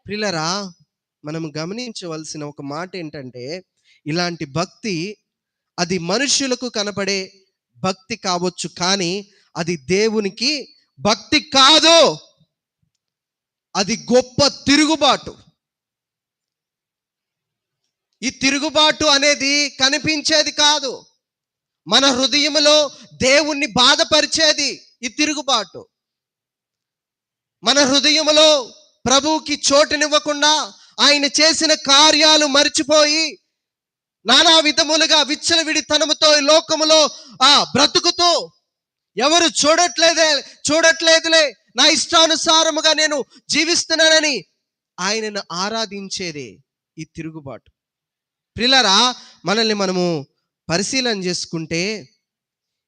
ప్రియులారా, మనం గమనించవలసిన ఒక మాట ఏంటంటే, ఇలాంటి భక్తి అది మనుష్యులకు కనపడే భక్తి కావచ్చు, కానీ అది దేవునికి భక్తి కాదు. అది గొప్ప తిరుగుబాటు. ఈ తిరుగుబాటు అనేది కనిపించేది కాదు. మన హృదయములో దేవుణ్ణి బాధపరిచేది ఈ తిరుగుబాటు. మన హృదయములో ప్రభువుకి చోటునివ్వకుండా ఆయన చేసిన కార్యాలు మర్చిపోయి నానా విధములుగా విచ్చలవిడితనముతో ఈ లోకములో బ్రతుకుతూ ఎవరు చూడట్లేదులే నా ఇష్టానుసారముగా నేను జీవిస్తున్నానని ఆయనను ఆరాధించేదే ఈ తిరుగుబాటు. ప్రియులారా, మనల్ని మనము పరిశీలన చేసుకుంటే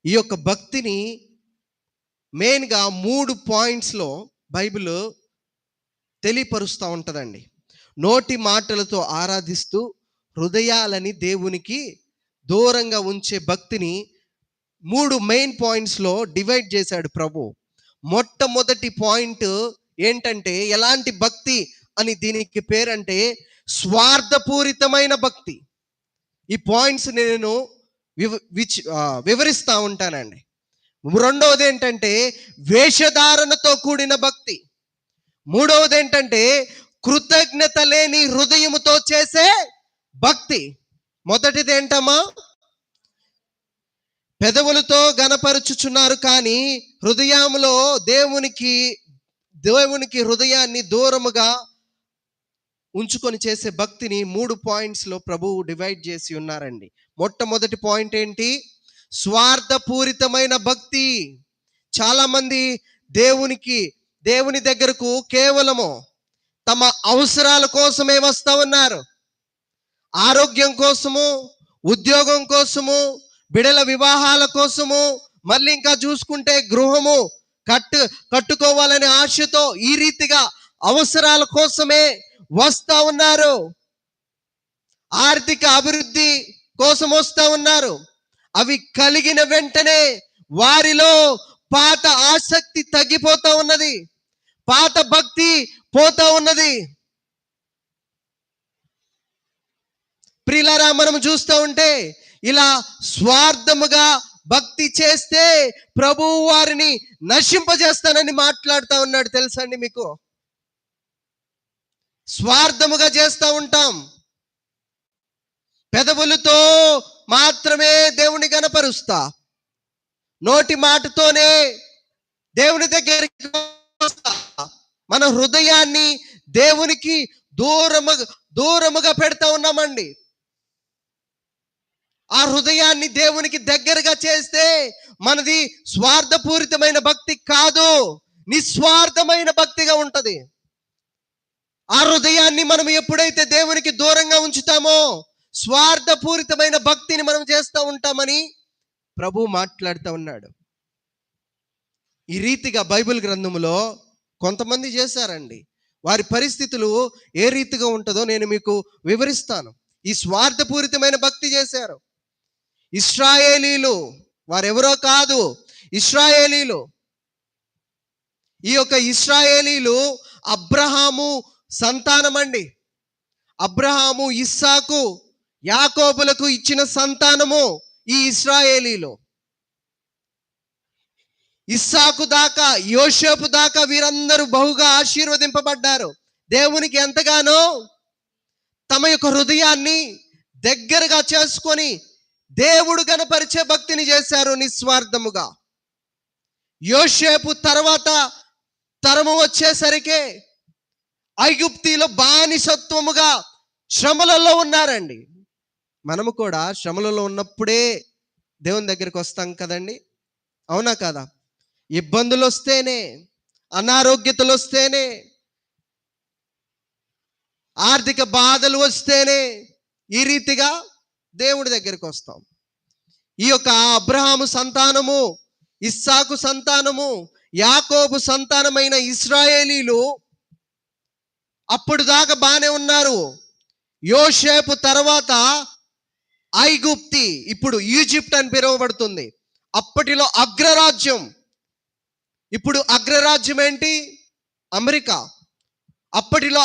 ఈ యొక్క భక్తిని మెయిన్గా 3 పాయింట్స్లో బైబిల్ తెలియపరుస్తూ ఉంటుందండి. నోటి మాటలతో ఆరాధిస్తూ హృదయాలని దేవునికి దూరంగా ఉంచే భక్తిని 3 మెయిన్ పాయింట్స్లో డివైడ్ చేశాడు ప్రభు. మొట్టమొదటి పాయింట్ ఏంటంటే, ఎలాంటి భక్తి అని దీనికి పేరంటే స్వార్థపూరితమైన భక్తి. ఈ పాయింట్స్ నేను వివరిస్తూ ఉంటానండి. రెండవది ఏంటంటే వేషధారణతో కూడిన భక్తి. మూడవది ఏంటంటే కృతజ్ఞత లేని హృదయముతో చేసే భక్తి. మొదటిది ఏంటమ్మా? పెదవులతో గణపరుచుచున్నారు కానీ హృదయంలో దేవునికి హృదయాన్ని దూరముగా ఉంచుకొని చేసే భక్తిని 3 పాయింట్స్లో ప్రభువు డివైడ్ చేసి ఉన్నారండి. మొట్టమొదటి పాయింట్ ఏంటి? స్వార్థపూరితమైన భక్తి. చాలా మంది దేవుని దగ్గరకు కేవలము తమ అవసరాల కోసమే వస్తూ ఉన్నారు. ఆరోగ్యం కోసము, ఉద్యోగం కోసము, బిడల వివాహాల కోసము, మళ్ళీ ఇంకా చూసుకుంటే గృహము కట్టుకోవాలనే ఆశతో ఈ రీతిగా అవసరాల కోసమే వస్తూ ఉన్నారు. ఆర్థిక అభివృద్ధి కోసం వస్తూ ఉన్నారు. అవి కలిగిన వెంటనే వారిలో పాత ఆసక్తి తగ్గిపోతూ ఉన్నది, పాత భక్తి పోతా ఉన్నది. ప్రియులారా, మనం చూస్తూ ఉంటే ఇలా స్వార్థముగా భక్తి చేస్తే ప్రభువు వారిని నశింపజేస్తానని మాట్లాడుతూ ఉన్నాడు. తెలుసా అండి మీకు? స్వార్థముగా చేస్తూ ఉంటాం. పెదవులతో మాత్రమే దేవుని గణపరుస్తా, నోటి మాటతోనే దేవుని దగ్గరికి వస్తా, మన హృదయాన్ని దేవునికి దూరముగా పెడతా ఉన్నామండి. ఆ హృదయాన్ని దేవునికి దగ్గరగా చేస్తే మనది స్వార్థపూరితమైన భక్తి కాదు, నిస్వార్థమైన భక్తిగా ఉంటది. ఆ హృదయాన్ని మనం ఎప్పుడైతే దేవునికి దూరంగా ఉంచుతామో స్వార్థపూరితమైన భక్తిని మనం చేస్తూ ఉంటామని ప్రభు మాట్లాడుతూ ఉన్నాడు. ఈ రీతిగా బైబిల్ గ్రంథములో కొంతమంది చేశారండి. వారి పరిస్థితులు ఏ రీతిగా ఉంటుందో నేను మీకు వివరిస్తాను. ఈ స్వార్థపూరితమైన భక్తి చేశారు ఇశ్రాయేలీలు. వారెవరో కాదు, ఇశ్రాయేలీలు. ఈ యొక్క ఇశ్రాయేలీలు అబ్రహాము సంతానం అండి. అబ్రహాము, ఇస్సాకు, యాకోబులకు ఇచ్చిన సంతానము ఈ ఇశ్రాయేలీలు. ఇస్సాకు దాకా, యోసేపు దాకా వీరందరూ బహుగా ఆశీర్వదింపబడ్డారు. దేవునికి ఎంతగానో తమ యొక్క హృదయాన్ని దగ్గరగా చేసుకొని దేవుడు గణపరిచే భక్తిని చేశారు నిస్వార్థముగా. యోసేపు తర్వాత తరము వచ్చేసరికి ఐగుప్తిలో బానిసత్వముగా శ్రమలలో ఉన్నారండి. మనము కూడా శ్రమలలో ఉన్నప్పుడే దేవుని దగ్గరికి వస్తాం కదండి, అవునా కదా? ఇబ్బందులు వస్తేనే, అనారోగ్యతలు వస్తేనే, ఆర్థిక బాధలు వస్తేనే ఈ రీతిగా దేవుడి దగ్గరికి వస్తాం. ఈ యొక్క అబ్రహాము సంతానము, ఇస్సాకు సంతానము, యాకోబు సంతానమైన ఇశ్రాయేలీలు అప్పుడు దాకా బానే ఉన్నారు. యోసేపు తర్వాత ఐగుప్తి, ఇప్పుడు ఈజిప్ట్ అని పిలువబడుతుంది, అప్పటిలో అగ్రరాజ్యం. ఇప్పుడు అగ్రరాజ్యం ఏంటి? అమెరికా. అప్పటిలో